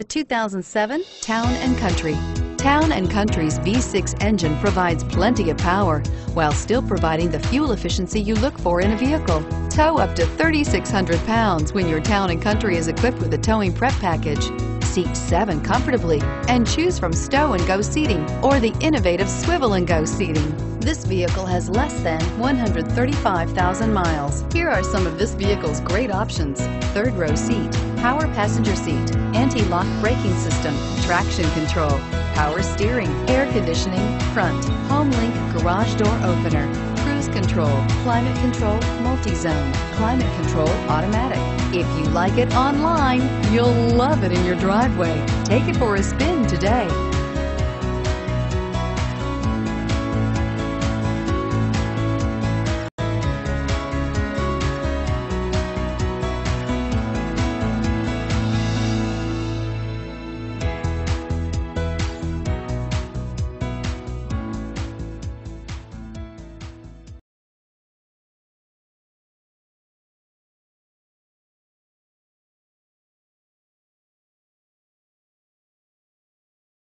The 2007 Town & Country. Town & Country's V6 engine provides plenty of power while still providing the fuel efficiency you look for in a vehicle. Tow up to 3,600 pounds when your Town & Country is equipped with a towing prep package. Seat 7 comfortably and choose from stow and go seating or the innovative swivel and go seating. This vehicle has less than 135,000 miles. Here are some of this vehicle's great options: third row seat, power passenger seat, anti-lock braking system, traction control, power steering, air conditioning, front, HomeLink garage door opener, cruise control, climate control multi-zone, climate control automatic. If you like it online, you'll love it in your driveway. Take it for a spin today.